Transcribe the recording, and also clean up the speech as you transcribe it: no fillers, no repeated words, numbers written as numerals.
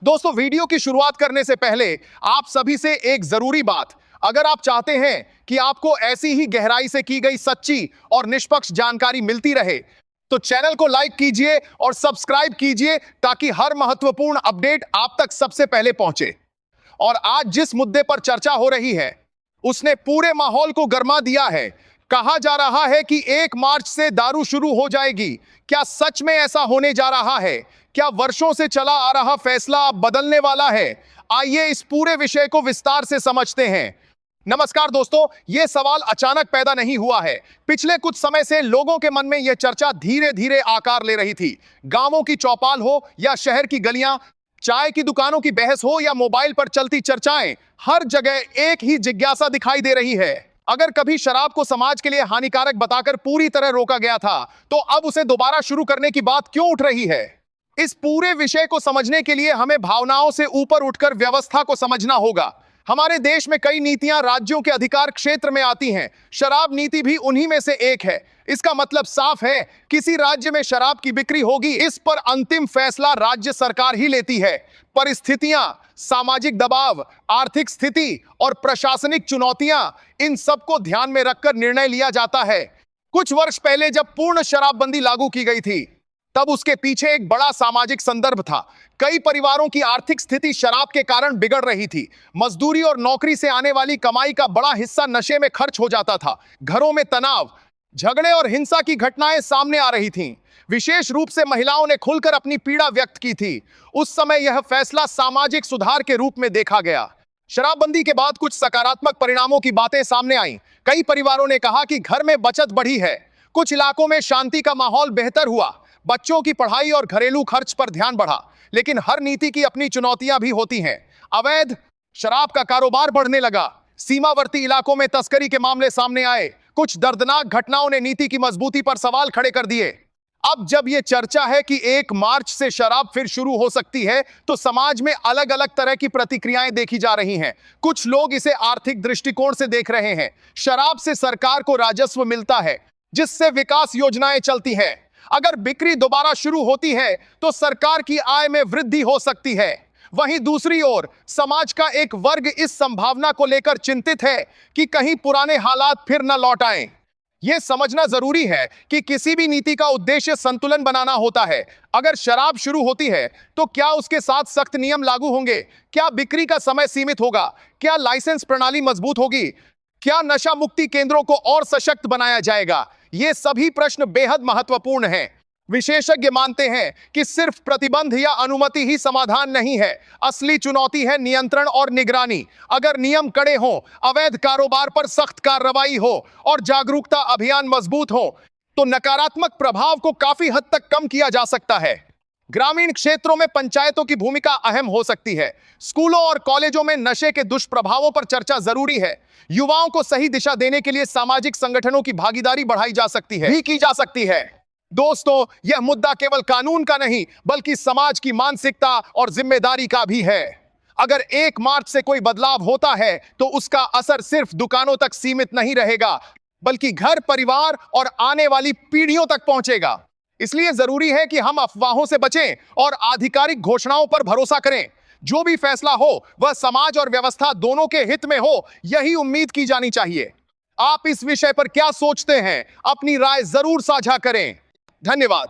दोस्तों, वीडियो की शुरुआत करने से पहले आप सभी से एक जरूरी बात। अगर आप चाहते हैं कि आपको ऐसी ही गहराई से की गई सच्ची और निष्पक्ष जानकारी मिलती रहे, तो चैनल को लाइक कीजिए और सब्सक्राइब कीजिए ताकि हर महत्वपूर्ण अपडेट आप तक सबसे पहले पहुंचे। और आज जिस मुद्दे पर चर्चा हो रही है, उसने पूरे माहौल को गरमा दिया है। कहा जा रहा है कि 1 मार्च से दारू शुरू हो जाएगी। क्या सच में ऐसा होने जा रहा है? क्या वर्षों से चला आ रहा फैसला अब बदलने वाला है? आइए इस पूरे विषय को विस्तार से समझते हैं। नमस्कार दोस्तों, यह सवाल अचानक पैदा नहीं हुआ है। पिछले कुछ समय से लोगों के मन में यह चर्चा धीरे धीरे आकार ले रही थी। गांवों की चौपाल हो या शहर की गलियां, चाय की दुकानों की बहस हो या मोबाइल पर चलती चर्चाएं, हर जगह एक ही जिज्ञासा दिखाई दे रही है। अगर कभी शराब को समाज के लिए हानिकारक बताकर पूरी तरह रोका गया था, तो अब उसे दोबारा शुरू करने की बात क्यों उठ रही है? इस पूरे विषय को समझने के लिए हमें भावनाओं से ऊपर उठकर व्यवस्था को समझना होगा। हमारे देश में कई नीतियां राज्यों के अधिकार क्षेत्र में आती हैं। शराब नीति भी उन्हीं में से एक है। इसका मतलब साफ है, किसी राज्य में शराब की बिक्री होगी, इस पर अंतिम फैसला राज्य सरकार ही लेती है। परिस्थितियां, सामाजिक दबाव, आर्थिक स्थिति और प्रशासनिक चुनौतियां, इन सबको ध्यान में रखकर निर्णय लिया जाता है। कुछ वर्ष पहले जब पूर्ण शराबबंदी लागू की गई थी, तब उसके पीछे एक बड़ा सामाजिक संदर्भ था। कई परिवारों की आर्थिक स्थिति शराब के कारण बिगड़ रही थी। मजदूरी और नौकरी से आने वाली कमाई का बड़ा हिस्सा नशे में खर्च हो जाता था। घरों में तनाव, झगड़े और हिंसा की घटनाएं सामने आ रही थीं। विशेष रूप से महिलाओं ने खुलकर अपनी पीड़ा व्यक्त की थी। उस समय यह फैसला सामाजिक सुधार के रूप में देखा गया। शराबबंदी के बाद कुछ सकारात्मक परिणामों की बातें सामने आईं। कई परिवारों ने कहा कि घर में बचत बढ़ी है। कुछ इलाकों में शांति का माहौल बेहतर हुआ। बच्चों की पढ़ाई और घरेलू खर्च पर ध्यान बढ़ा। लेकिन हर नीति की अपनी चुनौतियां भी होती हैं। अवैध शराब का कारोबार बढ़ने लगा। सीमावर्ती इलाकों में तस्करी के मामले सामने आए। कुछ दर्दनाक घटनाओं ने नीति की मजबूती पर सवाल खड़े कर दिए। अब जब यह चर्चा है कि 1 मार्च से शराब फिर शुरू हो सकती है, तो समाज में अलग अलग तरह की प्रतिक्रियाएं देखी जा रही हैं। कुछ लोग इसे आर्थिक दृष्टिकोण से देख रहे हैं। शराब से सरकार को राजस्व मिलता है, जिससे विकास योजनाएं चलती हैं। अगर बिक्री दोबारा शुरू होती है, तो सरकार की आय में वृद्धि हो सकती है। वहीं दूसरी ओर समाज का एक वर्ग इस संभावना को लेकर चिंतित है कि कहीं पुराने हालात फिर न लौट आएं। यह समझना जरूरी है कि किसी भी नीति का उद्देश्य संतुलन बनाना होता है। अगर शराब शुरू होती है, तो क्या उसके साथ सख्त नियम लागू होंगे? क्या बिक्री का समय सीमित होगा? क्या लाइसेंस प्रणाली मजबूत होगी? क्या नशा मुक्ति केंद्रों को और सशक्त बनाया जाएगा? ये सभी प्रश्न बेहद महत्वपूर्ण हैं। विशेषज्ञ मानते हैं कि सिर्फ प्रतिबंध या अनुमति ही समाधान नहीं है। असली चुनौती है नियंत्रण और निगरानी। अगर नियम कड़े हों, अवैध कारोबार पर सख्त कार्रवाई हो और जागरूकता अभियान मजबूत हो, तो नकारात्मक प्रभाव को काफी हद तक कम किया जा सकता है। ग्रामीण क्षेत्रों में पंचायतों की भूमिका अहम हो सकती है। स्कूलों और कॉलेजों में नशे के दुष्प्रभावों पर चर्चा जरूरी है। युवाओं को सही दिशा देने के लिए सामाजिक संगठनों की भागीदारी बढ़ाई जा सकती है, भी की जा सकती है। दोस्तों, यह मुद्दा केवल कानून का नहीं, बल्कि समाज की मानसिकता और जिम्मेदारी का भी है। अगर 1 मार्च से कोई बदलाव होता है, तो उसका असर सिर्फ दुकानों तक सीमित नहीं रहेगा, बल्कि घर, परिवार और आने वाली पीढ़ियों तक पहुंचेगा। इसलिए जरूरी है कि हम अफवाहों से बचें और आधिकारिक घोषणाओं पर भरोसा करें। जो भी फैसला हो, वह समाज और व्यवस्था दोनों के हित में हो, यही उम्मीद की जानी चाहिए। आप इस विषय पर क्या सोचते हैं? अपनी राय जरूर साझा करें। धन्यवाद।